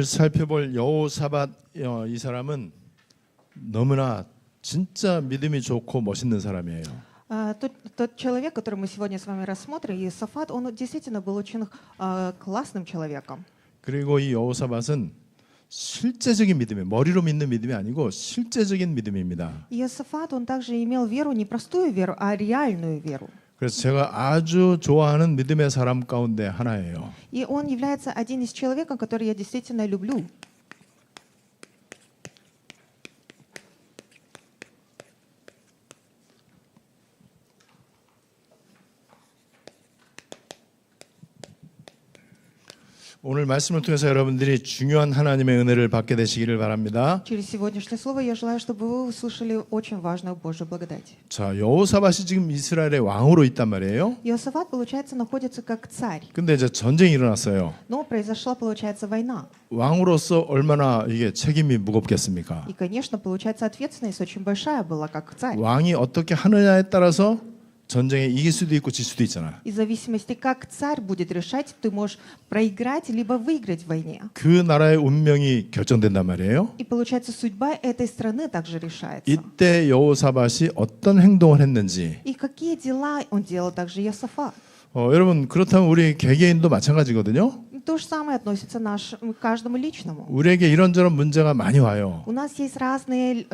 살펴볼 여호사밧 이 사람은 너무나 진짜 믿음이 좋고 멋있는 사람이에요. Тот человек, который мы сегодня с вами рассмотрим, Иосафат, он действительно был очень классным человеком. 그리고 이 여호사밧은 실제적인 믿음이에요. 머리로 믿는 믿음이 아니고 실제적인 믿음입니다. Иосафат, он также имел веру, не простую веру, а реальную веру. 그래서 제가 아주 좋아하는 믿음의 사람 가운데 하나예요. И он является один из человеков, который я действительно люблю. 오늘 말씀을 통해서 여러분들이 중요한 하나님의 은혜를 받게 되시기를 바랍니다. Через сегодняшнее слово я желаю, чтобы вы услышали очень важную Божью благодать. 자, 여호사밧이 지금 이스라엘의 왕으로 있단 말이에요. Иосафат, получается, находится как царь. 근데 이제 전쟁이 일어났어요. Но произошла, получается, война. 왕으로서 얼마나 이게 책임이 무겁겠습니까? И, конечно, получается, ответственность очень большая была, как царь. 왕이 어떻게 하느냐에 따라서 전쟁에 이길 수도 있고 질 수도 있잖아. И в зависимости, как царь будет решать, ты можешь проиграть либо выиграть в войне. 그 나라의 운명이 결정된단 말이에요. И получается, судьба этой страны также решается. 이때 여호사밧이 어떤 행동을 했는지. И какие дела он делал также Иосафат. 여러분 그렇다면 우리 개개인도 마찬가지거든요. То же самое относится к каждому личному. 우리에게 이런저런 문제가 많이 와요. У нас есть разные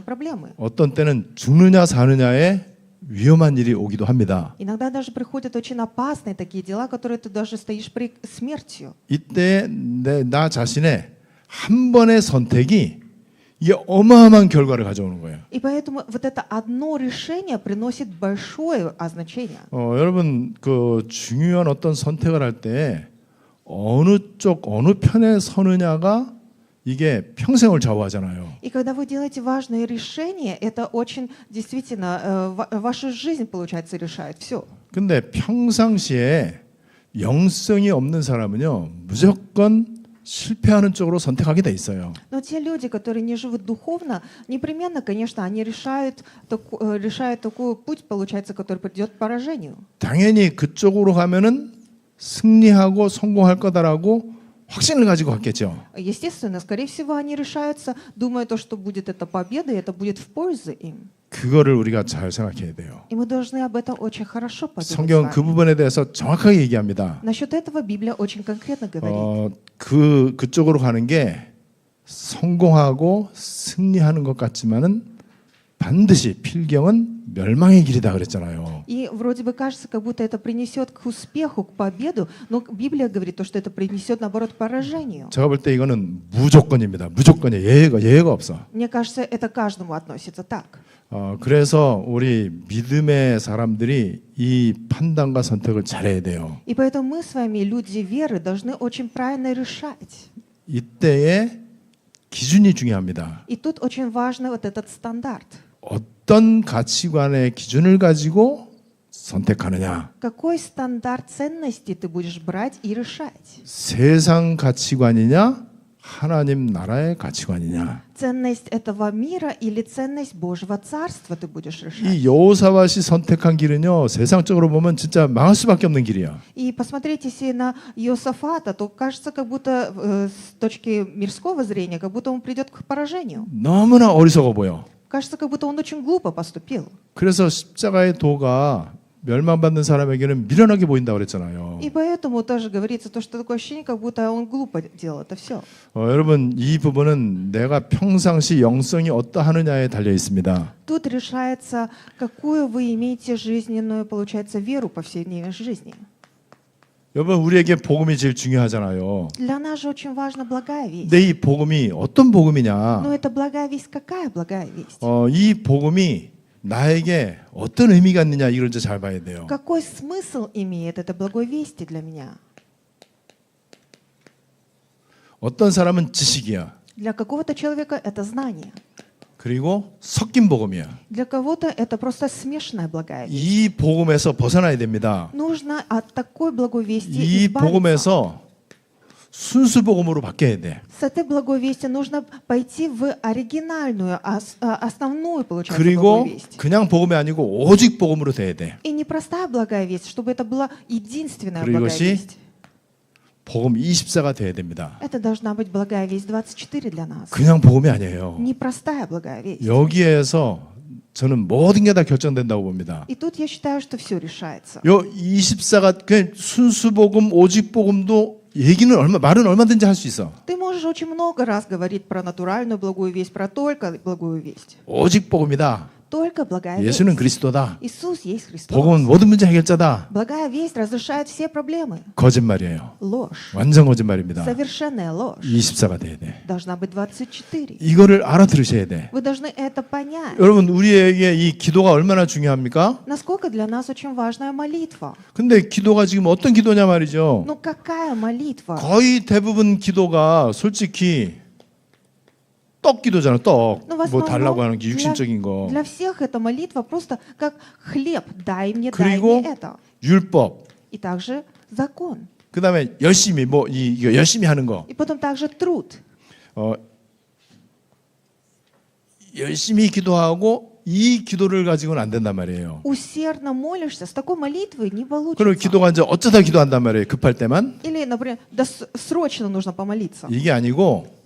проблемы. 어떤 때는 죽느냐 사느냐에 위험한 일이 오기도 합니다. Иногда даже приходят очень опасные такие дела, которые ты даже стоишь при смертью. 이때 나 자신의 한 번의 선택이 이게 어마어마한 결과를 가져오는 거예요. И поэтому вот это одно решение приносит большое значение. 여러분 그 중요한 어떤 선택을 할 때 어느 쪽 어느 편에 서느냐가 이게 평생을 좌우하잖아요. И когда вы делаете важное решение, это очень действительно вашу жизнь, получается, решает все. 근데 평상시에 영성이 없는 사람은요 무조건 실패하는 쪽으로 선택하게 돼 있어요. Но те люди, которые не живут духовно, непременно, конечно, они решают такой путь, получается, который придет к поражению. 당연히 그쪽으로 가면은 승리하고 성공할 거다라고 확신을 가지고 갔겠죠. Естественно, скорее всего, они решаются, думая то, что будет это победа, и это будет в пользу им. 그거를 우리가 잘 생각해야 돼요. И мы должны об этом очень хорошо подумать. 성경은 그 부분에 대해서 정확하게 얘기합니다. Насчет этого Библия очень конкретно говорит. 그쪽으로 가는 게 성공하고 승리하는 것 같지만은 반드시 필경은 멸망의 길이다 그랬잖아요. И вроде бы кажется, как будто это принесет к успеху, к победу, но Библия говорит то, что это принесет, наоборот, к поражению. 제가 볼 때 이거는 무조건입니다. 무조건이에요. 예외가 없어. Мне кажется, это каждому относится так. 그래서 우리 믿음의 사람들이 이 판단과 선택을 잘해야 돼요. И поэтому мы с вами, люди веры, должны очень правильно решать. 이때의 기준이 중요합니다. И тут очень важно вот этот стандарт. 어떤 가치관의 기준을 가지고 선택하느냐. Какой стандарт ценностей ты будешь брать и решать? 세상 가치관이냐, 하나님 나라의 가치관이냐. Ценность этого мира или ценность Божьего Царства ты будешь решать? 이 여호사밧이 선택한 길은요, 세상적으로 보면 진짜 망할 수밖에 없는 길이야. И посмотрите, если на Иосафата, то кажется, как будто с точки мирского зрения, как будто он придет к поражению. 너무나 어리석어 보여. Кажется, как будто он очень глупо поступил. 그래서 십자가의 도가 멸망받는 사람에게는 미련하게 보인다고 그랬잖아요. И поэтому тоже говорится то, что такое ощущение, как будто он глупо делал это все. 여러분 이 부분은 내가 평상시 영성이 어떠하느냐에 달려 있습니다. Тут решается, какую вы имеете жизненную, получается, веру по повседневной жизни. 여러분 우리에게 복음이 제일 중요하잖아요. Для нас же очень важна благая весть. 근데 이 복음이 어떤 복음이냐? Но эта благая весть какая благая весть? 이 복음이 나에게 어떤 의미가 있느냐 이걸 이제 잘 봐야 돼요. Какой смысл имеет эта благой вести для меня? 어떤 사람은 지식이야. Для какого-то человека это знание. 그리고 섞인 복음이야. Для кого-то это просто смешанная благая весть. 이 복음에서 벗어나야 됩니다. Нужно от такой благой вести 이 избавиться. 복음에서 순수 복음으로 바뀌어야 돼. С этой благой вести нужно пойти в оригинальную, основную, получается, 그리고 благую весть. 그냥 복음이 아니고 오직 복음으로 돼야 돼. И не простая благая весть, чтобы это была единственная 그리고 благая 이것이 весть. 복음 24가 돼야 됩니다. Это должна быть благая весть 24 для нас. 그냥 복음이 아니에요. Непростая благая весть. 여기에서 저는 모든 게 다 결정된다고 봅니다. И тут я считаю, что все решается. 요 24가 그냥 순수 복음, 오직 복음도 얘기는 말은 얼마든지 할 수 있어. Ты можешь очень много раз говорить про натуральную благую весть, про только благую весть. 오직 복음이다. Только благая весть. 예수는 그리스도다. Иисус есть Христос. 복음은 모든 문제 해결자다. Благая весть разрешает все проблемы. 거짓말이에요. Ложь. 완전 거짓말입니다. Совершенная ложь. 24가 돼야 돼. Должна быть 24. 이거를 알아들으셔야 돼. Вы должны это понять. 여러분 우리에게 이 기도가 얼마나 중요합니까? Насколько для нас очень важная молитва. 근데 기도가 지금 어떤 기도냐 말이죠. Ну какая молитва? 거의 대부분 기도가 솔직히 떡 기도잖아. 떡. Ну, в 뭐 основном 달라고 하는 게 для, 육신적인 거. для всех эта молитва просто как хлеб. Дай мне 그리고 это. 율법. И также закон. 그다음에 열심히 이거 열심히 하는 거. И потом также труд. 열심히 기도하고 이 기도를 가지고는 안 된단 말이에요. Усердно молишься, с такой молитвой не 그리고 получится. 기도가 이제 어쩌다 기도한단 말이에요. 급할 때만. Или, например, да срочно нужно помолиться. 이게 아니고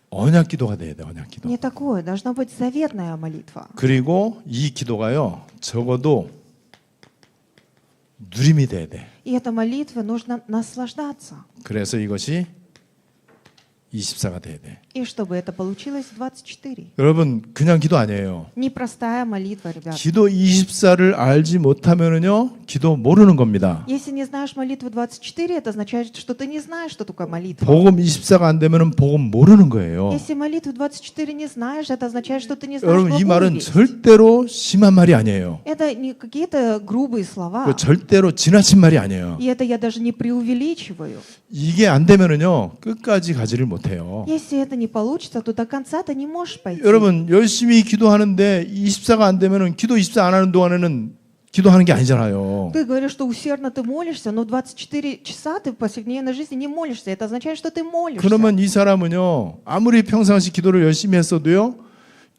언약 기도가 돼야 돼. 언약 기도. Не такое, должна быть заветная молитва. 그리고 이 기도가요. 적어도 누림이 돼야 돼. И эта молитва нужно наслаждаться. 그래서 이것이 24가 돼야 돼. И чтобы это получилось 24. 여러분 그냥 기도 아니에요. Непростая молитва, ребят. 기도 24를 알지 못하면은요. 기도 모르는 겁니다. Если не знаешь молитву 24, это означает, что ты не знаешь, что такое молитва. 복음 24가 안 되면은 복음 모르는 거예요. Если молитву 24 не знаешь, это означает, что ты не знаешь 여러분 이 благую 말은 весть. 절대로 심한 말이 아니에요. Это не какие-то грубые слова. 그 절대로 지나친 말이 아니에요. И это я даже не преувеличиваю. 이게 안 되면은요. 끝까지 가지를 못해요. Если это не получится, то до конца ты не можешь пойти. 여러분 열심히 기도하는데 24가 안 되면은 기도 24 안 하는 동안에는 기도하는 게 아니잖아요. Ты говоришь, что усердно ты молишься, но 24 часа ты в повседневной жизни не молишься. Это означает, что ты молишься. 그러면 이 사람은요. 아무리 평상시 기도를 열심히 했어도요.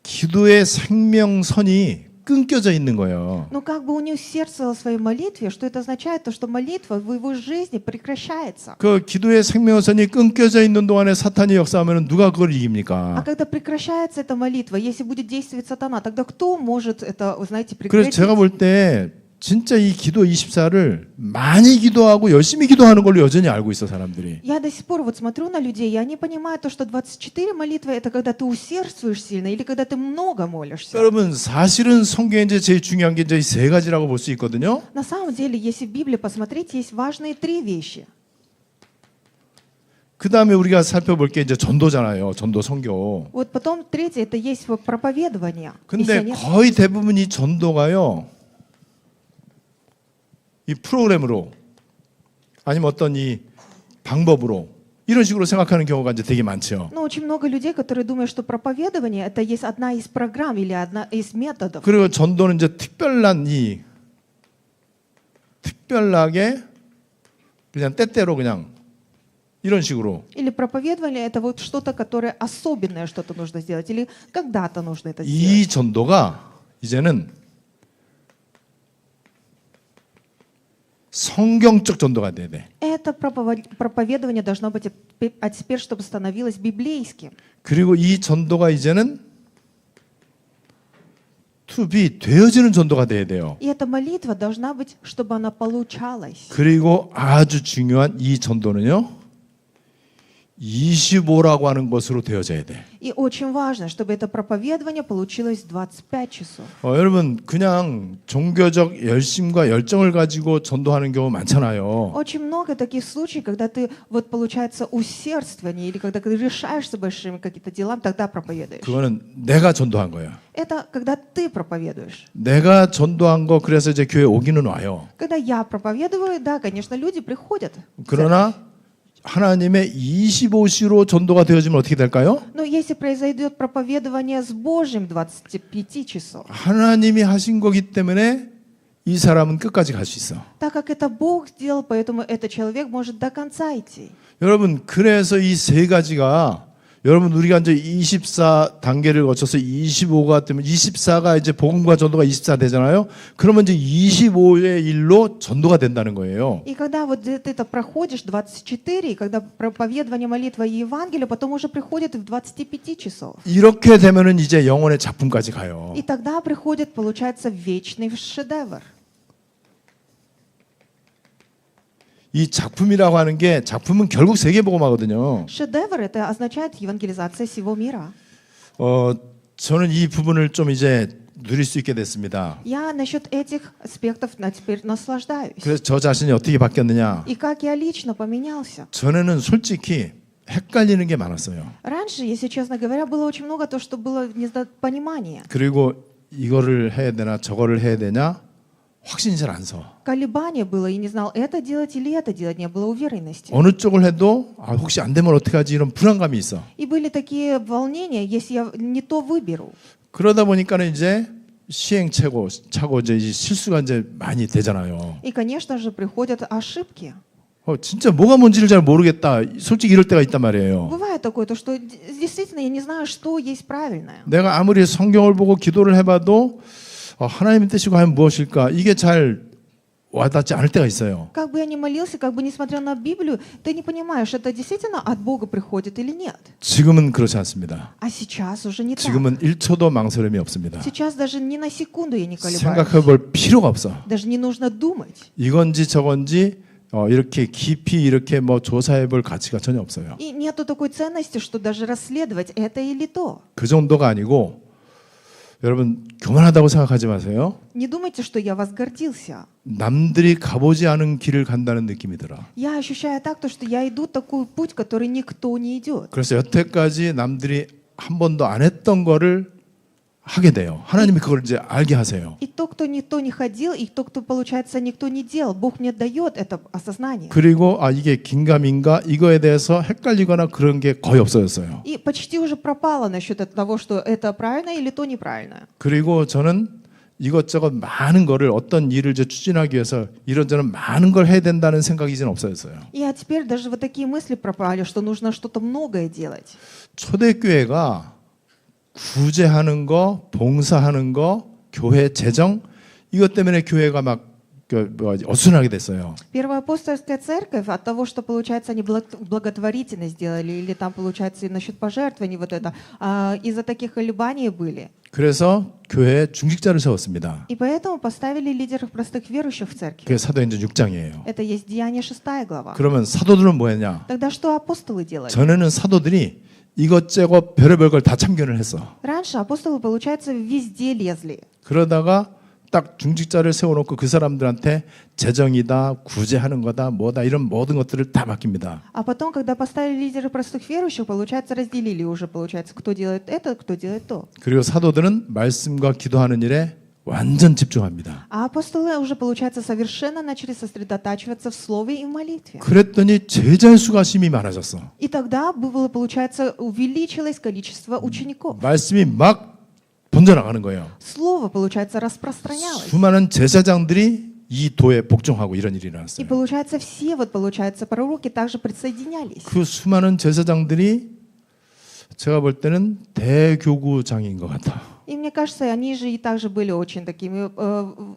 기도의 생명선이 끊겨져 있는 거예요. Но как бы он не усердствовал в своей молитве, что это означает, то, что молитва в его жизни прекращается. 그 기도의 생명선이 끊겨져 있는 동안에 사탄이 역사하면 누가 그걸 А 이깁니까? когда прекращается эта молитва, если будет действовать сатана, тогда кто может это, вы знаете, 그래서 прекратить? 제가 볼 때 진짜 이 기도 24를 많이 기도하고 열심히 기도하는 걸로 여전히 알고 있어 사람들이. Я до сих пор вот смотрю на людей, и они понимают то, что 24 молитвы — это когда ты усердствуешь сильно или когда ты много молишься. 여러분 사실은 성경에 이제 제일 중요한 게 이제 세 가지라고 볼 수 있거든요. На самом деле, если в Библии посмотреть, есть важные 3 вещи. 그 다음에 우리가 살펴볼 게 이제 전도잖아요. 전도 선교. Вот потом третье — это есть проповедование. 근데 Миссионер. 거의 대부분 이 전도가요. 이 프로그램으로 아니면 어떤 이 방법으로 이런 식으로 생각하는 경우가 이제 되게 많죠. Но очень много людей, которые думают, что проповедование — это есть одна из программ или одна из методов. 그리고 전도는 이제 특별하게 그냥 때때로 그냥 이런 식으로. Или проповедование — это вот что-то, которое особенное, что-то нужно сделать, или когда-то нужно это 이 сделать. 전도가 이제는 성경적 전도가 돼야 돼. Это проповедование должно быть, а теперь, чтобы становилось библейским. 그리고 이 전도가 이제는 to be 되어지는 전도가 돼야 돼요. И эта молитва должна быть, чтобы она получалась. 그리고 아주 중요한 이 전도는요. 25라고 하는 것으로 되어져야 돼. И очень важно, чтобы это проповедование получилось 25 часов. 여러분 그냥 종교적 열심과 열정을 가지고 전도하는 경우 많잖아요. Очень много таких случаев, когда ты, вот получается, усердствование, или когда ты решаешься большими какими-то делами, тогда проповедуешь. 그거는 내가 전도한 거야. Это когда ты проповедуешь. 내가 전도한 거 그래서 이제 교회 오기는 와요. Когда я проповедую, да, конечно, люди приходят. 그러나 하나님의 25시로 전도가 되어지면 어떻게 될까요? Но если произойдет проповедование с Божьим 25 часов, 하나님이 하신 거기 때문에 이 사람은 끝까지 갈 수 있어. так как это Бог сделал, поэтому этот человек может до конца идти. 여러분 그래서 이 세 가지가 여러분 우리가 이제 24 단계를 거쳐서 25가 되면 24가 이제 복음과 전도가 24 되잖아요. 그러면 이제 25의 일로 전도가 된다는 거예요. И когда вот ты это проходишь 24, и когда проповедование, молитва и Евангелие, потом уже приходит и в 25 часов. 이렇게 되면은 이제 영혼의 작품까지 가요. И тогда приходит, получается, вечный шедевр. 이 작품이라고 하는 게 작품은 결국 세계복음화거든요. Шедевр это означает евангелизация всего мира. 저는 이 부분을 좀 이제 누릴 수 있게 됐습니다. Я насчет этих аспектов теперь наслаждаюсь. 그래서 저 자신이 어떻게 바뀌었느냐? И как я лично поменялся. 전에는 솔직히 헷갈리는 게 많았어요. Раньше, если честно говоря, было очень много то, что было недопонимание. 그리고 이거를 해야 되나 저거를 해야 되냐 확신이 잘 안 서. Колебание было, и не знал, это делать или это делать, не было уверенности. 어느 쪽을 해도 혹시 안 되면 어떡하지 이런 불안감이 있어. И были такие волнения, если я не то выберу. 그러다 보니까는 이제 시행착오 이제 실수가 이제 많이 되잖아요. И, конечно же, приходят ошибки. 진짜 뭐가 뭔지를 잘 모르겠다. 솔직히 이럴 때가 있단 말이에요. Бывает такое, то, что действительно я не знаю, что есть правильное. 내가 아무리 성경을 보고 기도를 해봐도 하나님의 뜻이 과연 무엇일까? 이게 잘 와닿지 않을 때가 있어요. Как бы я ни молился, как бы ни смотрел на Библию, ты не понимаешь, это действительно от Бога приходит или нет. 지금은 그렇지 않습니다. А сейчас уже не так. 지금은 1초도 망설임이 없습니다. Сейчас даже ни на секунду я не колебаюсь. 생각해 볼 필요가 없어. Даже не нужно думать. 이건지 저건지 이렇게 깊이 이렇게 뭐 조사해 볼 가치가 전혀 없어요. И нету такой ценности, что даже расследовать это или то. 그 정도가 아니고 여러분 교만하다고 생각하지 마세요. Не думайте, что я возгордился. 남들이 가보지 않은 길을 간다는 느낌이 들어. Я ощущаю так, то, что я иду такой путь, который никто не идет. 그래서 여태까지 남들이 한 번도 안 했던 거를 하게 돼요. 하나님이 그걸 이제 알게 하세요. И то, кто никто не ходил, и то, кто, получается, никто не делал, Бог мне дает это осознание. 그리고 이게 긴가민가 이거에 대해서 헷갈리거나 그런 게 거의 없어졌어요. И почти уже пропало насчет того, что это правильно или то неправильно. 그리고 저는 이것저것 많은 거를 어떤 일을 이제 추진하기 위해서 이런저런 많은 걸 해야 된다는 생각이 이제는 없어졌어요. И теперь даже вот такие мысли пропали, что нужно что-то многое делать. 초대교회가 구제하는 거, 봉사하는 거, 교회 재정 이것 때문에 교회가 막 어수선하게 됐어요. Первая апостольская церковь от того, что, получается, они благотворительность сделали, или там, получается, и насчет пожертвований вот это, из-за таких колебаний были. 그래서 교회에 중직자를 세웠습니다. И поэтому поставили лидеров простых верующих в церкви. 그게 사도행전 6장이에요. Это есть Деяние 6 глава. 그러면 사도들은 뭐 했냐? Тогда что апостолы делали? 전에는 사도들이 이것저것 별의별 걸 다 참견을 했어. Раньше апостолы, получается, везде лезли. 그러다가 딱 중직자를 세워놓고 그 사람들한테 재정이다, 구제하는 거다, 뭐다 이런 모든 것들을 다 맡깁니다. А потом, когда поставили лидеров простых верующих, получается, разделили уже, получается, кто делает это, кто делает то. 그리고 사도들은 말씀과 기도하는 일에 완전 집중합니다. А апостолы уже, получается, совершенно начали сосредотачиваться в слове и в молитве. 그랬더니 제자의 수가 심히 많아졌어. И тогда было, получается, увеличилось количество учеников. 말씀이 막 번져나가는 거예요. Слово, получается, распространялось. 수많은 제사장들이 이 도에 복종하고 이런 일이 И 일어났어요. получается, все вот, получается, пророки также присоединялись. 그 수많은 제사장들이 제가 볼 때는 대교구장인 것 같아. И мне кажется, они же и также были очень такими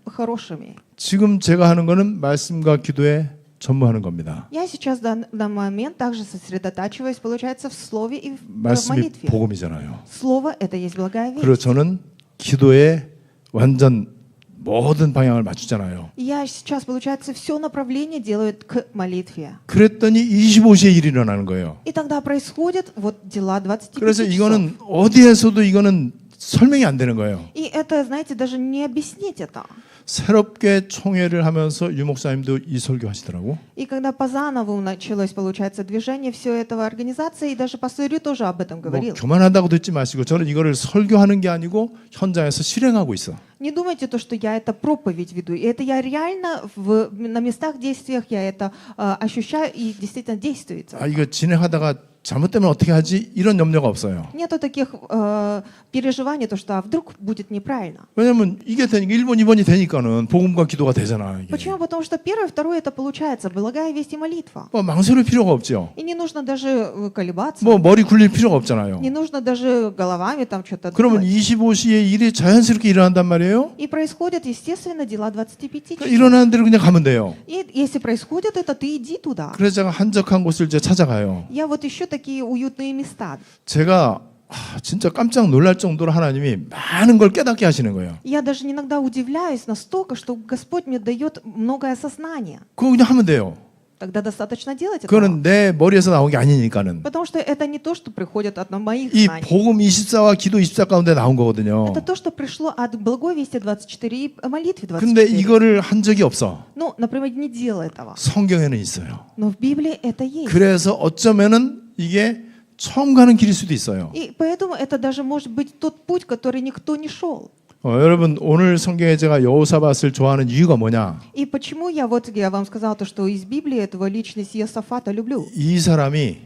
хорошими. 지금 제가 하는 거는 말씀과 기도에 전무하는 겁니다. Я сейчас в данный момент также сосредотачиваюсь, получается, в слове и в 말씀이 молитве. 복음이잖아요. Слово — это есть благая 그리고 весть. 저는 기도에 완전 모든 방향을 맞추잖아요. И я сейчас, получается, все направление делаю к молитве. 그랬더니 25시에 일이 일어나는 거예요. И тогда происходят вот дела 25 그래서 часов. 이거는 어디에서도 이거는 설명이 안 되는 거예요. И это, знаете, даже не объяснить это. 새롭게 총회를 하면서 유 목사님도 이 설교 하시더라고. И когда по заново началось, получается, движение все этого организации, и даже пастор Рю тоже об этом 뭐 говорил. 교만하다고 듣지 마시고 저는 이거를 설교하는 게 아니고 현장에서 실행하고 있어. Не думайте то, что я это проповедь веду. И это я реально на местах действиях я это ощущаю и действительно действует. 이거 진행하다가 잘못되면 어떻게 하지? 이런 염려가 없어요. Нету таких переживаний, то что а вдруг будет неправильно. 왜냐면 이게 되니까 1번, 2번이 되니까는 복음과 기도가 되잖아. 이게. Почему? Потому что первое, второе это получается благая весть и молитва. 뭐 망설일 필요가 없죠. И не нужно даже колебаться, 뭐 머리 굴릴 필요가 없잖아요. не нужно даже головами там что-то 그러면 думать. 25시에 일이 자연스럽게 일어난단 말이에요. И происходят, естественно, дела 25 그러니까 часов. 일어나는 대로 그냥 가면 돼요. И если происходит это, ты иди туда. 그래서 제가 한적한 곳을 이제 찾아가요. Я вот ищу такие уютные места. 제가 진짜 깜짝 놀랄 정도로 하나님이 많은 걸 깨닫게 하시는 거예요. Я даже иногда удивляюсь настолько, что Господь мне дает многое сознание. 그거 그냥 하면 돼요. Тогда достаточно делать этого. 그거는 내 머리에서 나온 게 아니니까는. Потому что это не то, что приходит от моих 이 знаний. 복음 24와 기도 24 가운데 나온 거거든요. Это то, что пришло от благой вести 24 и молитве 근데 24. 이거를 한 적이 없어. Ну, например, не делай этого. 성경에는 있어요. Но в Библии это есть. 그래서 어쩌면은 이게 처음 가는 길일 수도 있어요. И поэтому это даже может быть тот путь, который никто не шел. 여러분 오늘 성경에 제가 여호사밧을 좋아하는 이유가 뭐냐? И почему я вам сказала то, что из Библии этого личность Иосафата люблю. 이 사람이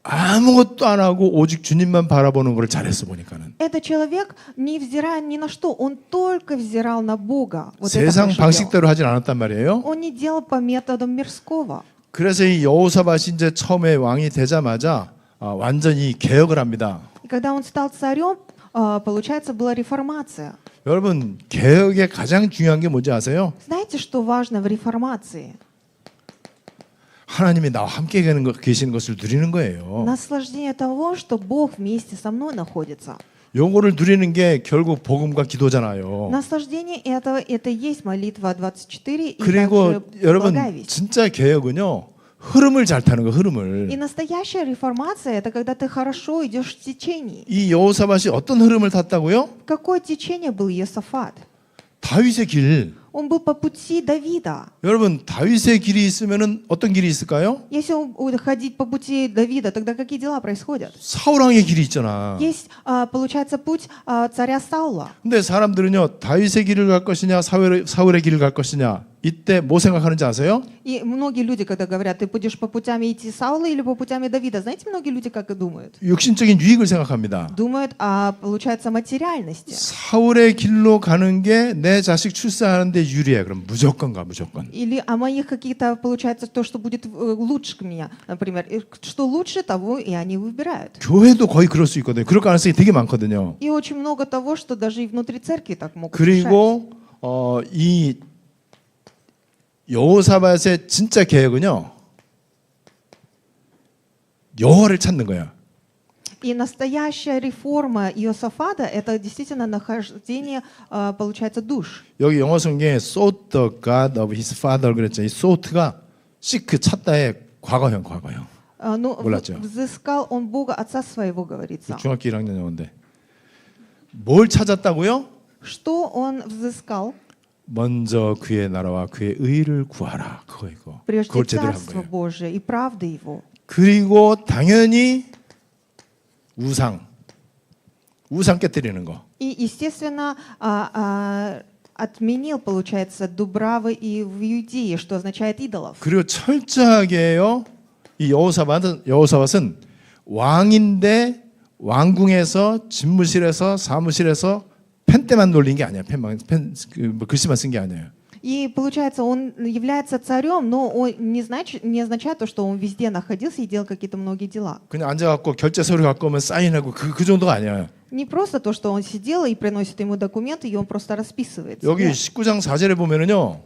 아무것도 안 하고 오직 주님만 바라보는 걸 잘했어 보니까는. Этот человек, не взирая ни на что, он только взирал на Бога. Вот это 세상 хорошо делал. 방식대로 하진 않았단 말이에요. Он не делал по методам мирского. 그래서 이 여호사밧이 이제 처음에 왕이 되자마자 완전히 개혁을 합니다. И когда он стал царем, получается, была реформация. 여러분 개혁의 가장 중요한 게 뭔지 아세요? Знаете, что важно в реформации? 하나님이 나와 함께 계시는 것을 누리는 거예요. Наслаждение того, что Бог вместе со мной находится. 요거를 누리는 게 결국 복음과 기도잖아요. Наслаждение это есть молитва 24 и 그리고 также 여러분 благая весть. 진짜 개혁은요 흐름을 잘 타는 거 흐름을. И настоящая реформация это когда ты хорошо идешь в течении. 이 여호사밧이 어떤 흐름을 탔다고요? Какое течение был Иосафат? 다윗의 길. Он был по пути Давида. 여러분 다윗의 길이 있으면은 어떤 길이 있을까요? Если он будет ходить по пути Давида, тогда какие дела происходят? 사울 왕의 길이 있잖아. Есть, получается, путь царя Саула. 근데 사람들은요 다윗의 길을 갈 것이냐 사울의 길을 갈 것이냐 이때 뭐 생각하는지 아세요? И многие люди, когда говорят, ты будешь по путями идти Саула или по путями Давида, знаете, многие люди как и думают? 육신적인 유익을 생각합니다. Думают получается, материальности. 사울의 길로 가는 게 내 자식 출산하는데 유리해. 그럼 무조건 가 무조건. Или о моих каких-то, получается, то, что будет лучше к меня, например. И что лучше, того и они выбирают. 교회도 거의 그럴 수 있거든요. 그럴 가능성이 되게 많거든요. И очень много того, что даже и внутри церкви так могут решать. 그리고 이 여호사밧의 진짜 계획은요. 여호와를 찾는 거야. И настоящая реформа Иосафата – это действительно нахождение, получается, душ. 여기 영어 성경에 sought the God of his father 그랬죠. 이 sought가 seek 찾다의 과거형. Ну, 몰랐죠. взыскал он Бога Отца своего, говорится. 중학교 1학년 영어인데. 뭘 찾았다고요? Что он взыскал? 먼저 그의 나라와 그의 의를 구하라. 그거. Прежде 그걸 제대로 한 Царство 거예요. Божие и правды Его. 그리고 당연히 우상 깨뜨리는 거. И, естественно, отменил, получается, дубравы и в Иудее, что означает идолов. 그리고 철저하게요. 이 여호사밧은 왕인데 왕궁에서 집무실에서 사무실에서 펜때만 놀린 게 아니야. 글씨만 쓴 게 아니에요. И получается, он является царем, но он не означает то, что он везде находился и делал какие-то многие дела. 그냥 앉아갖고 결제 서류 갖고 오면 사인하고 그 정도가 아니야. Не просто то, что он сидел и приносит ему документы, и он просто расписывается. 여기 19장 4절에 보면은요.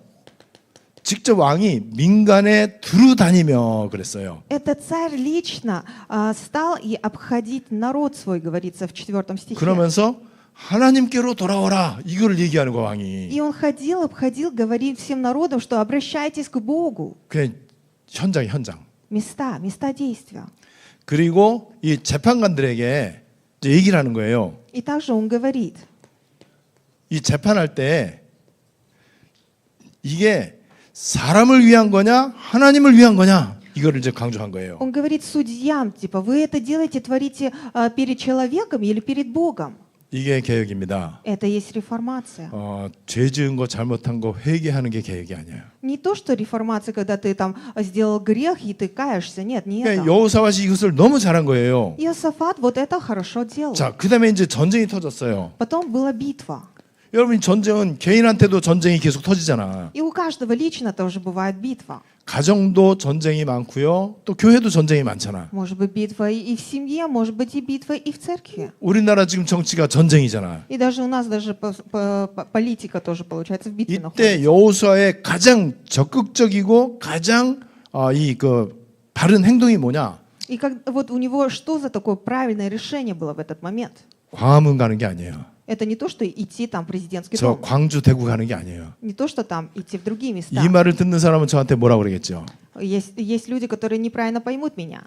직접 왕이 민간에 두루 다니며 그랬어요. Этот царь лично стал и обходить народ свой, говорится в 4 стихе. 그러면서 하나님께로 돌아오라 이거를 얘기하는 거 왕이. И он ходил, обходил, говорит всем народам, что обращайтесь к Богу. 그냥 현장. Места действия. 그리고 이 재판관들에게 이제 얘기를 하는 거예요. И также он говорит, 이 재판할 때 이게 사람을 위한 거냐 하나님을 위한 거냐 이거를 이제 강조한 거예요. он говорит судьям, типа, вы это делаете, творите перед человеком или перед Богом? 이게 개혁입니다. Это есть реформация. 죄 지은 거 잘못한 거 회개하는 게 개혁이 아니에요. Не то, что реформация, когда ты там сделал грех и ты каешься. Нет, не 그러니까 это. 여호사밧이 이것을 너무 잘한 거예요. Иосафат вот это хорошо делал. 자, 그다음에 이제 전쟁이 터졌어요. Потом была битва. 여러분 전쟁은 개인한테도 전쟁이 계속 터지잖아. И у каждого лично тоже бывает битва. 가정도 전쟁이 많고요. 또 교회도 전쟁이 많잖아. Может быть битва и в семье, может быть и битва и в церкви. 우리나라 지금 정치가 전쟁이잖아. И даже у нас даже политика тоже получается в битве 이때 находится. 여호수아의 가장 적극적이고 가장 바른 행동이 뭐냐? И вот у него что за такое правильное решение было в этот момент? 광화문 가는 게 아니에요. Это не то, что идти там в президентский 저 дом. 광주 대구 가는 게 아니에요. Не то, что там идти в другие места. 이 말을 듣는 사람은 저한테 뭐라 그러겠죠? Есть люди, которые неправильно поймут меня.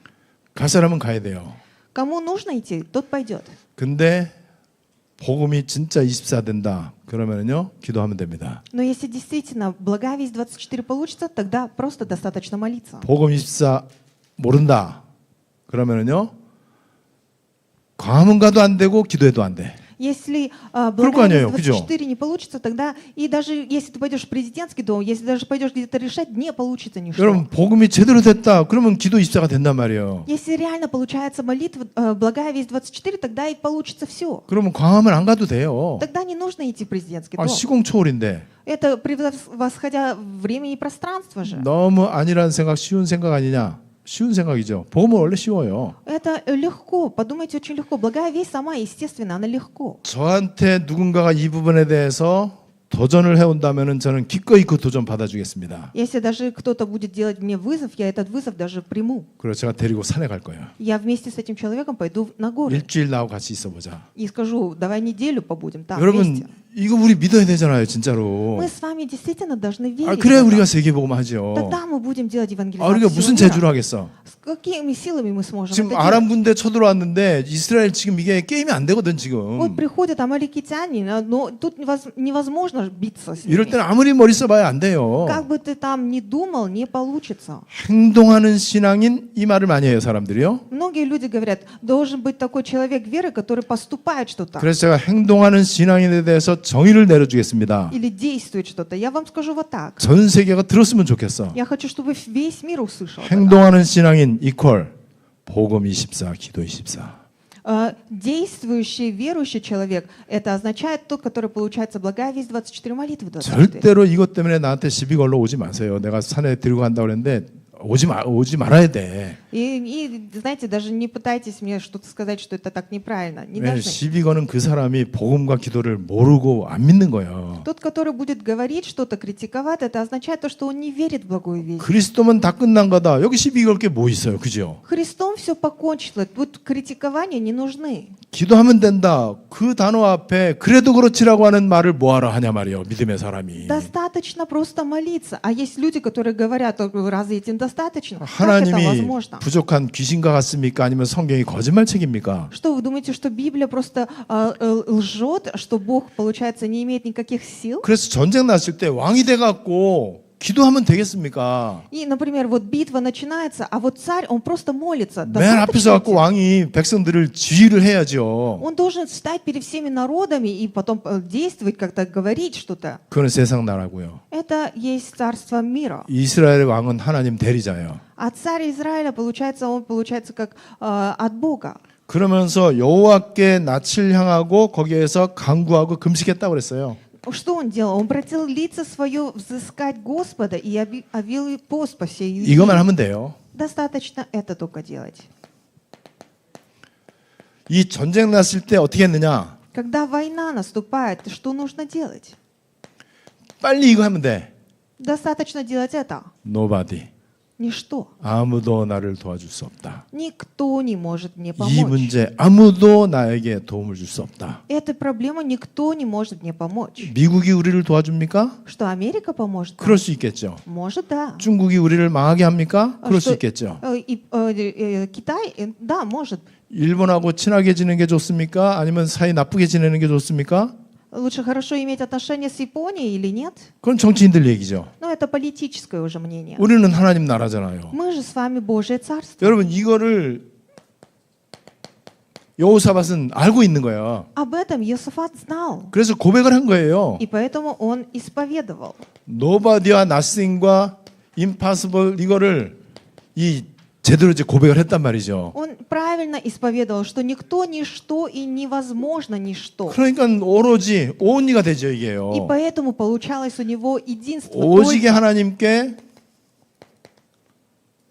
갈 사람은 가야 돼요. Кому нужно идти, тот пойдет. 근데 복음이 진짜 24 된다. 그러면은요, 기도하면 됩니다. Но если действительно благая весть 24 получится, тогда просто достаточно молиться. 복음 24 모른다. 그러면은요, 광화문 가도 안 되고 기도해도 안 돼. Если 그럴 거 благая 아니에요, весть 그죠? 24 не получится, тогда и даже если ты пойдешь в президентский дом, если даже пойдешь где-то решать, не получится ничего. 여러분 복음이 제대로 됐다. 그러면 기도 24가 된단 말이에요. Если реально получается молитва, благая весть 24, тогда и получится все. 그러면 광화문 안 가도 돼요. Тогда не нужно идти в президентский 아, дом. 시공초월인데 Это превосходя время и пространство же. 너무 아니라는 생각, 쉬운 생각 아니냐? 쉬운 생각이죠. 복음은 원래 쉬워요. Это легко, подумайте, очень легко. Благая весть сама, естественно, она легко. 저한테 누군가가 이 부분에 대해서 도전을 해온다면은 저는 기꺼이 그 도전 받아주겠습니다. Если даже кто-то будет делать мне вызов, я этот вызов даже приму. 그래서 제가 데리고 산에 갈 거예요. Я вместе с этим человеком пойду на горы 일주일 나하고 같이 있어보자. и скажу, давай неделю побудем там 여러분 вместе. 이거 우리 믿어야 되잖아요, 진짜로. Мы с вами действительно должны 아, верить. 그래야 в это. 우리가 세계복음 하죠. Тогда мы будем делать 아, евангелизацию. 우리가 무슨 всего мира. 재주로 하겠어? С какими силами мы сможем 지금 это 아람 делать? 군대 쳐들어왔는데 이스라엘 지금 이게 게임이 안 되거든 Вот 지금. приходят амаликитяне, но тут невозможно биться с 이럴 ними. 때는 아무리 머리 써봐야 안 돼요. Как бы ты там ни думал, не получится. 행동하는 신앙인 이 말을 많이 해요 사람들이요. Многие люди говорят, должен быть такой человек веры, который поступает что-то 그래서 제가 행동하는 신앙인에 대해서 정의를 내려주겠습니다. или действует что-то. Я вам скажу вот так. 전 세계가 들었으면 좋겠어. Я хочу, чтобы весь мир услышал. это. 행동하는 신앙인 이퀄 복음 24 기도 24. Действующий, верующий человек, это означает тот, который получается благая весть 24, молитвы 24. 절대로 이것 때문에 나한테 시비 걸러 오지 마세요. 내가 산에 데리고 간다고 그랬는데 오지 말아야 돼. И, знаете, даже не пытайтесь мне что-то сказать, что это так неправильно. Не 왜냐면 должны. 시비 거는 그 사람이 복음과 기도를 모르고 안 믿는 거예요. Тот, который будет говорить что-то, критиковать, это означает то, что он не верит в благую весть. 그리스도면 다 끝난 거다. 여기 시비 걸 게 뭐 있어요, 그죠? Христом все покончило. Тут критикования не нужны. 기도하면 된다. 그 단어 앞에 그래도 그렇지라고 하는 말을 뭐하러 하냐 말이에요. 믿음의 사람이. Достаточно просто молиться. А есть люди, которые говорят, разве этим достаточно? Как это 하나님이 возможно? 부족한 귀신과 같습니까? 아니면 성경이 거짓말책입니까? Что вы думаете, что Библия просто лжет, что Бог, получается, не имеет никаких сил? 그래서 전쟁 났을 때 왕이 돼갖고 기도하면 되겠습니까? И, например, вот битва начинается, а вот царь, он просто молится. 맨 앞에서 Достаточно 갖고 왕이 백성들을 지휘를 해야죠. Он должен встать перед всеми народами и потом действовать, как-то говорить что-то. 그건 세상 나라고요. Это есть царство мира. 이스라엘의 왕은 하나님 대리자예요. А царь Израиля, получается, он получается как от Бога. 그러면서 여호와께 낯을 향하고 거기에서 간구하고 금식했다고 그랬어요. Что он делал? Он обратил лицо свое взыскать Господа и объявил пост по всей 이것만 Иудее. 하면 돼요. Достаточно это только делать. 이 전쟁 났을 때 어떻게 했느냐? Когда война наступает, что нужно делать? 빨리 이거 하면 돼. Достаточно делать это. Nobody. Ничто. 아무도 나를 도와줄 수 없다. Никто не может мне 이 помочь. 문제 아무도 나에게 도움을 줄 수 없다. Эта проблема никто не может мне помочь. 미국이 우리를 도와줍니까? Что Америка поможет? нам? 그럴 수 있겠죠. Может, да. 중국이 우리를 망하게 합니까? 그럴 수 что, 있겠죠. Китай, да, может. 일본하고 친하게 지내는 게 좋습니까? 아니면 사이 나쁘게 지내는 게 좋습니까? Лучше хорошо иметь отношения с Японией или нет? 그건 정치인들 얘기죠. Но это политическое уже мнение. 우리는 하나님 나라잖아요. Мы же с вами Божье Царство. 여러분 이거를 여호사밧은 알고 있는 거예요. Об этом Иосафат знал. 그래서 고백을 한 거예요. И поэтому он исповедовал. Nobody와 nothing과 impossible 이거를 이 제대로 이제 고백을 했단 말이죠. Он правильно исповедовал, что никто, ничто и невозможно ничто. 그러니까 오로지 only가 되죠 이게요. И поэтому получалось у него единство 오직에 только. 하나님께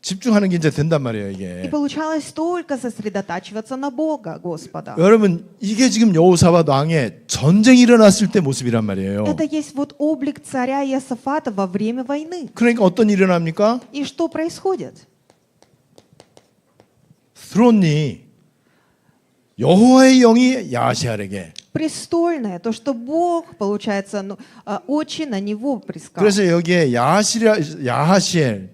집중하는 게 이제 된단 말이에요 И 이게. получалось только сосредотачиваться на Бога, Господа. 여러분 이게 지금 여호사밧 왕의 전쟁이 일어났을 때 모습이란 말이에요. Это есть вот облик царя Иосафата во время войны. 그러니까 어떤 일이 일어납니까? И что происходит? 스론이 여호와의 영이 야하시알에게. Престольное, то, что Бог, получается, очи на него прискал. 그래서 여기에 야하시엘, 야하시엘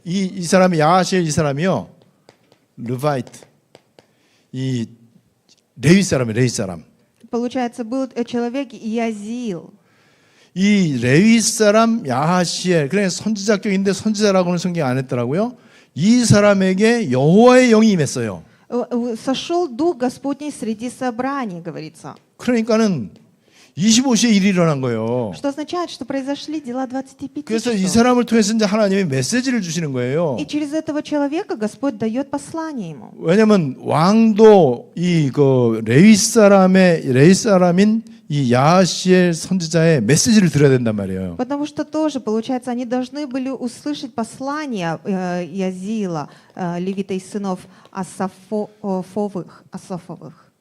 이 사람이 야하시엘 이 사람이요 르바이트 이 레위 사람이 레위 사람. Получается, был человек Иазиил. 이 레위 사람 야하시엘 그래 선지자격인데 선지자라고는 성경 안 했더라고요. 이 사람에게 여호와의 영이 임했어요. Сошел дух Господний среди собраний, говорится. 그러니까는 25시에 일이 일어난 거예요. Что означает, что произошли дела 25 그래서 이 часов. 사람을 통해서 이제 하나님이 메시지를 주시는 거예요. И через этого человека Господь дает послание ему. 왜냐하면 왕도 이 그 레위 사람인 이 야하시엘 선지자의 메시지를 들어야 된단 말이에요. Потому что тоже, получается, они должны были услышать послание Иазиила, левита из сынов Асафовых.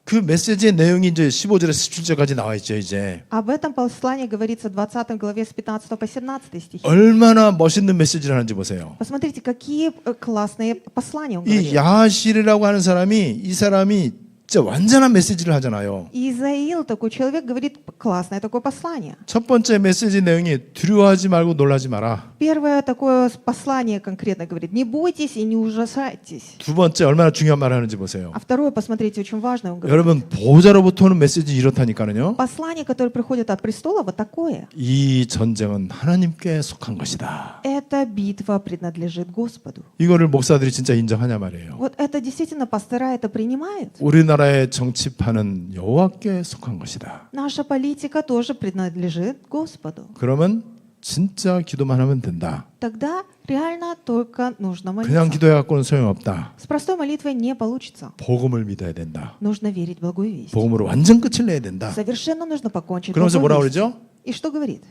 그 메시지의 내용이 이제 15절에서 17절까지 나와 있죠, 이제. Об этом послании говорится в 20 главе с 15 по 17 стихи. 얼마나 멋있는 메시지를 하는지 보세요. Посмотрите, какие классные послания он 이 говорит. 야하시엘이라고 하는 사람이 이 사람이 진짜 완전한 메시지를 하잖아요. Изаил, такой человек, говорит классное такое послание. 첫 번째 메시지 내용이 두려워하지 말고 놀라지 마라. Первое такое послание конкретно говорит: не бойтесь и не ужасайтесь. 두 번째 얼마나 중요한 말을 하는지 보세요. А второе, посмотрите, очень важное он говорит. 여러분 보호자로부터 오는 메시지 이렇다니까요. Послание, которое приходит от престола, вот такое. 이 전쟁은 하나님께 속한 것이다. Эта битва принадлежит Господу. 이거를 목사들이 진짜 인정하냐 말이에요. Вот это действительно пастора это принимают. 우리나라의 정치판은 여호와께 속한 것이다. Наша политика тоже принадлежит Господу. 그러면 진짜 기도만 하면 된다. Тогда реально только нужно 그냥 молиться. 기도해 갖고는 소용없다. С простой молитвой не получится. 복음을 믿어야 된다. Нужно верить в благую весть. 복음으로 완전 끝을 내야 된다. Совершенно нужно покончить 그러면서 뭐라 благую весть. 그러죠? И что говорит?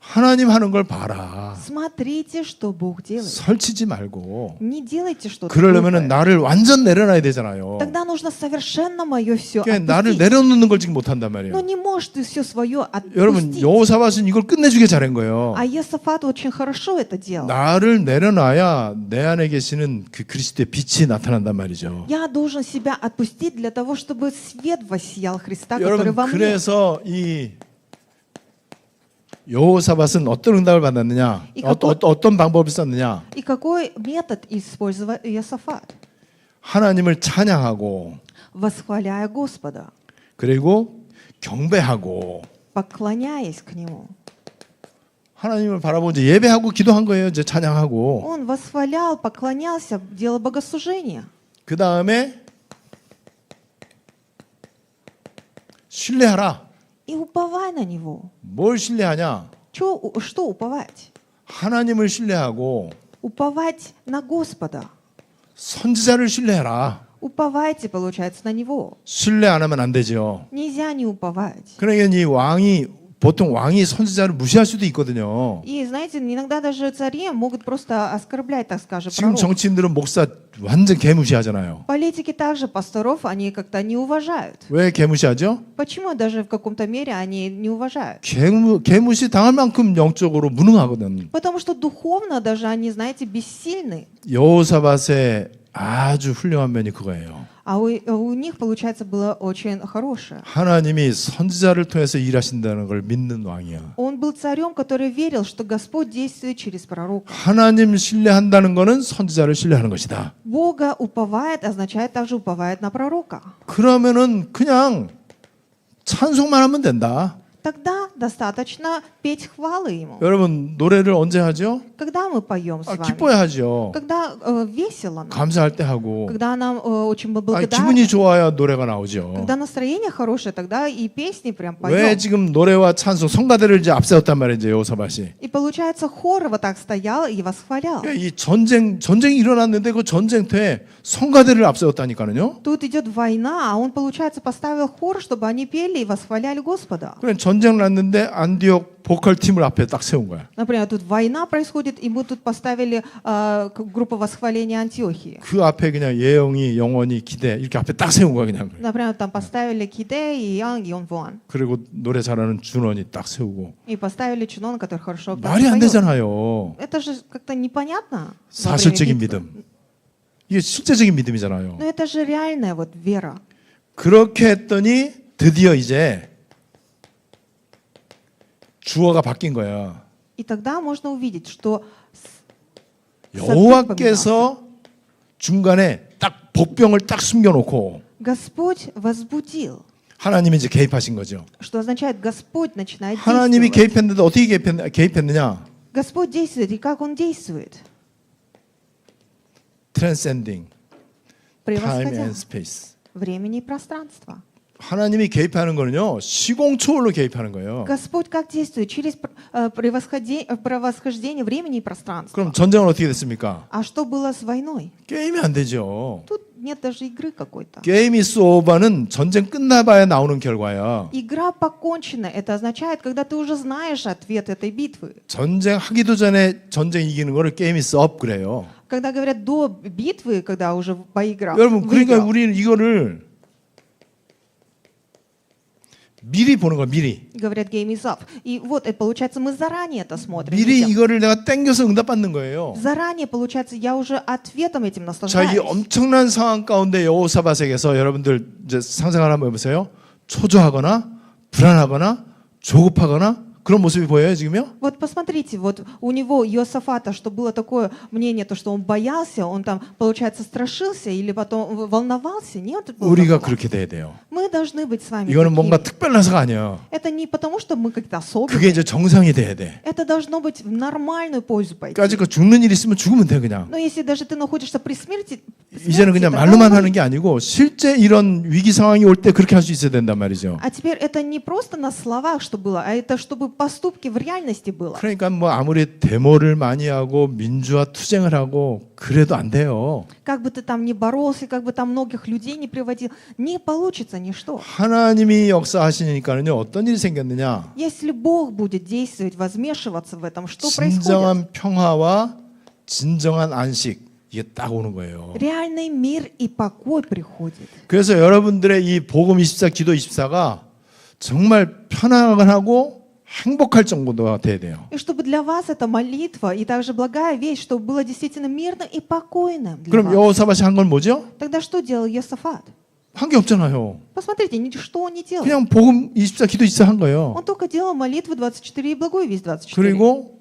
하나님 하는 걸 봐라. Смотрите, что Бог делает. 설치지 말고. Не делайте что-то 그러려면 глупое. 나를 완전 내려놔야 되잖아요. Тогда нужно совершенно мое все 그러니까 나를 отпустить. 내려놓는 걸 지금 못한단 말이에요. Но не можешь ты все свое 여러분 отпустить. 여호사밧은 이걸 끝내주게 잘한 거예요. А Иосафат очень хорошо это делал. 나를 내려놔야 내 안에 계시는 그 그리스도의 빛이 나타난단 말이죠. Я должен себя отпустить для того, чтобы свет воссиял Христа, который 여러분 во мне. 그래서 이 여호사밧은 어떤 응답을 받았느냐? 어떤 방법을 썼느냐? И какой метод использовал Иосафат? 하나님을 찬양하고 Восхваляя Господа, 그리고 경배하고 поклоняясь к Нему. 하나님을 바라보고 이제 예배하고 기도한 거예요. 이제 찬양하고 Он восхвалял, поклонялся, делал богослужение. 그 다음에 신뢰하라. И уповай на Него. 뭘 신뢰하냐? Что уповать? 하나님을 신뢰하고 Уповать на Господа. 선지자를 신뢰해라. Уповайте, получается, на Него. 신뢰 안 하면 안 되죠. Нельзя не уповать. 그러니까 이 보통 왕이 선지자를 무시할 수도 있거든요. И, знаете, иногда даже цари могут просто оскорблять, так скажем, 지금 пророков. 정치인들은 목사 완전 개무시하잖아요. Политики также пасторов, они как-то не уважают. 왜 개무시하죠? Почему даже в каком-то мере они не уважают? 개무시 당할 만큼 영적으로 무능하거든. Потому что духовно даже они, знаете, бессильны. 여호사밧의 아주 훌륭한 면이 그거예요. А у них, получается, было очень хорошее. 하나님이 선지자를 통해서 일하신다는 걸 믿는 왕이야. Он был царем, который верил, что Господь действует через пророка. 하나님 신뢰한다는 거는 선지자를 신뢰하는 것이다. Бога уповает означает также уповает на пророка. 그러면은 그냥 찬송만 하면 된다. тогда достаточно петь хвалы Ему. 여러분 노래를 언제 하죠? Когда мы поем с вами? 기뻐야 하죠. Когда весело нам. 감사할 때 하고. Когда нам очень 기분이 благодарны. 좋아야 노래가 나오죠. Когда настроение хорошее, тогда и песни прям 왜 поем. 지금 노래와 찬송 성가대를 이제 앞세웠단 말이죠, 여호사밧이. И получается, хор вот так стоял и восхвалял. 이 전쟁이 일어났는데 그 전쟁터에 성가대를 앞세웠다니까요. Тут идет война, а он, получается, поставил хор, чтобы они пели и восхваляли Господа. 그래 전쟁 났는데 안디옥 보컬 팀을 앞에 딱 세운 거야. Например, тут война происходит, и мы тут поставили группу восхваления Антиохии. 그 앞에 그냥 예영이, 영원히, 기대 이렇게 앞에 딱 세운 거야 그냥. Например, там поставили Киде и Янг, и он Вон. 그리고 노래 잘하는 준원이 딱 세우고. И поставили Чунона, который хорошо 말이 안 поет. 되잖아요. Это же как-то непонятно. во время 사실적인 битвы. 믿음. 이게 실제적인 믿음이잖아요. Но это же реальная вот вера. 그렇게 했더니 드디어 이제 주어가 바뀐 거야. И тогда можно увидеть, что 여호와께서 중간에 딱 복병을 딱 숨겨놓고 Господь возбудил. 하나님이 이제 개입하신 거죠. Что означает, Господь начинает 하나님이 действовать. 개입했는데 어떻게 개입했느냐? Господь действует, и как Он действует? Transcending time Превосходя and space. времени и пространства. 하나님이 개입하는 거는요 시공초월로 개입하는 거예요. Господь как действует? Через превосхождение времени и пространства. 그럼 전쟁은 어떻게 됐습니까? А что было с войной? 게임이 안 되죠. Тут нет даже игры какой-то. 게임 is over는 전쟁 끝나봐야 나오는 결과야. Игра покончена. Это означает, когда ты уже знаешь ответ этой битвы. 전쟁 하기도 전에 전쟁 이기는 거를 게임 is up 그래요. Когда говорят до битвы, когда уже поиграл, 여러분 그러니까 выиграл, 우리는 이거를 미리 보는 거야 미리. говорят game is up. И вот, это, получается, мы заранее это смотрим. 미리 видим. 이거를 내가 땡겨서 응답받는 거예요. Заранее, получается, я уже ответом этим 자, 이 наслаждаюсь. 엄청난 상황 가운데 여호사밧에게서 여러분들 이제 상상을 한번 해보세요. 초조하거나 불안하거나 조급하거나 그런 모습이 보여요 지금요? Вот посмотрите, вот у него Иосафата, что было такое мнение, то, что он боялся, он там, получается, страшился или потом волновался. Нет, было 우리가 такого. 그렇게 돼야 돼요. Мы должны быть с вами 이거는 뭔가 такими. 특별나서가 아니에요. Это не потому, что мы как-то 그게 особенные. 이제 정상이 돼야 돼. Это должно быть в нормальную пользу пойти. 까짓 거 죽는 일 있으면 죽으면 돼 그냥. Но если даже ты находишься при смерти, 이제는 그냥 тогда 말로만 уже- 하는 게 아니고 실제 이런 위기 상황이 올 때 그렇게 할 수 있어야 된단 말이죠. А теперь это не просто на словах, что было, а это чтобы поступки в реальности было. 그러니까 뭐 아무리 데모를 많이 하고 민주화 투쟁을 하고 그래도 안 돼요. Как бы ты там ни боролся, как бы там многих людей не приводил, не получится ничто. 하나님이 역사하시니까는요 어떤 일이 생겼느냐? Если Бог будет действовать, возмешиваться в этом, что происходит? 진정한 평화와 진정한 안식 이게 딱 오는 거예요. Реальный мир и покой приходит. 그래서 여러분들의 이 복음 24 기도 24가 정말 편안하고 행복할 정도가 돼야 돼요. И чтобы для вас эта молитва и также благая вещь, чтобы было действительно мирным и покойным для 그럼 вас. 여호사밧이 한 건 뭐죠? Тогда что делал Иосафат? 한 게 없잖아요. Посмотрите, что он не делал. 그냥 복음 24 기도 24 한 거예요. Он только делал молитву 24 и благую весть 24. 그리고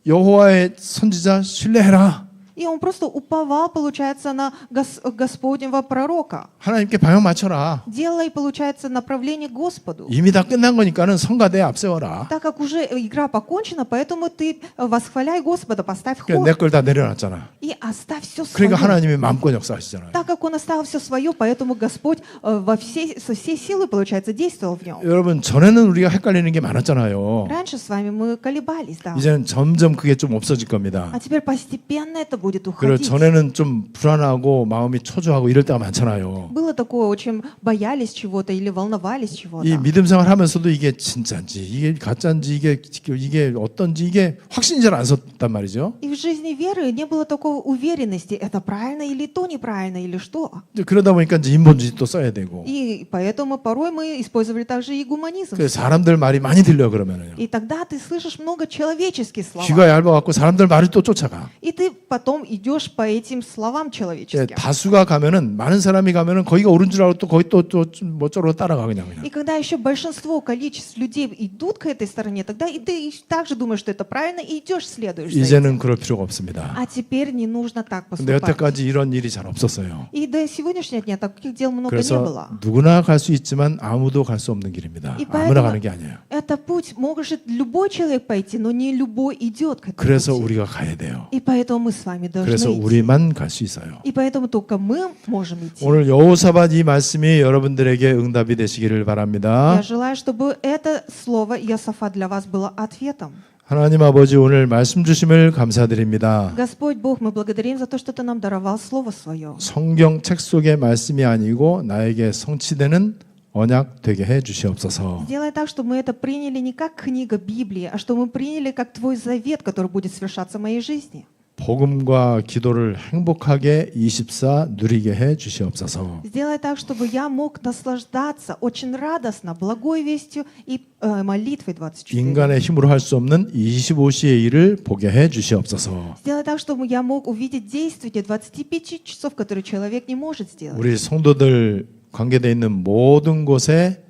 여호와의 선지자 신뢰해라. И он просто уповал, получается, на Господнего пророка. 하나님께 방향 맞춰라. Делай, получается, направление к Господу. 이미 다 끝난 거니까는 성가대에 앞세워라. Так как уже игра покончена, поэтому ты восхваляй Господа, поставь хор 내 걸 다 내려놨잖아. и оставь все свое. 그러니까 하나님이 마음껏 역사하시잖아요. Так как он оставил все свое, поэтому Господь со всей силы, получается, действовал в нем. 여러분 전에는 우리가 헷갈리는 게 많았잖아요. Раньше с вами мы колебались, да. 이제는 점점 그게 좀 없어질 겁니다. А теперь постепенно это будет 그리고 уходить. 전에는 좀 불안하고 마음이 초조하고 이럴 때가 많잖아요. Было такое, очень боялись чего-то или волновались чего-то. 이 믿음 생활 하면서도 이게 진짜인지 이게 가짜인지 이게 어떤지 이게 확신이 잘 안 섰단 말이죠. И в жизни веры не было такой уверенности, это правильно или то неправильно, или что. 이제 그러다 보니까 이제 인본주의 또 써야 되고. И поэтому порой мы использовали также и гуманизм. 그 사람들 말이 많이 들려 그러면은요. И тогда ты слышишь много человеческих слов. 귀가 얇아갖고 사람들 말을 또 쫓아가. И ты потом потом идешь по этим словам 예, человеческим. 다수가 가면은 많은 사람이 가면은 거기가 옳은 줄 알고 또 거기 또뭐 저로 따라가 그냥. И когда еще большинство, количество людей идут к этой стороне, тогда и ты также думаешь, что это правильно, и идешь, следуешь за 이제는 этим. 그럴 필요가 없습니다. А теперь не нужно так 근데 поступать. 여태까지 이런 일이 잘 없었어요. И до сегодняшнего дня таких дел много не 그래서 было. 누구나 갈 수 있지만 아무도 갈 수 없는 길입니다. И 아무나 поэтому 가는 게 아니에요. это путь может любой человек пойти, но не любой идет к этому 그래서 пути. 우리가 가야 돼요. И поэтому мы с вами 그래서 должны идти. 우리만 갈 수 있어요. И поэтому только мы можем идти. 오늘 여호사밧 이 말씀이 여러분들에게 응답이 되시기를 Я 바랍니다. желаю, чтобы это слово Иосафа для вас было ответом. 하나님 아버지 오늘 말씀 주심을 감사드립니다. Господь Бог, мы благодарим за то, что Ты нам даровал Слово Свое. 성경 책 속의 말씀이 아니고 나에게 성취되는 언약 되게 해 주시옵소서. Сделай так, чтобы мы это приняли не как книга Библии, а что мы приняли как Твой завет, который будет совершаться в моей жизни. 복음과 기도를 행복하게 24 누리게 해 주시옵소서. Сделай так, чтобы я мог наслаждаться очень радостно благой вестью и молитвой 24. 인간의 힘으로 할 수 없는 25시의 일을 보게 해 주시옵소서. Сделай так, чтобы я мог увидеть действие 25 часов, которые человек не может сделать. 우리 성도들 관계되어 있는 모든 곳에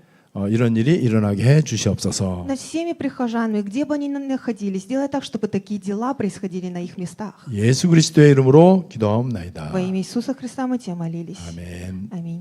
이런 일이 일어나게 해 주시옵소서. Над всеми прихожанами, где бы они ни находились, сделай так, чтобы такие дела происходили на их местах. 예수 그리스도의 이름으로 기도하옵나이다. Во имя Иисуса Христа мы Тебя молились. 아멘. Аминь.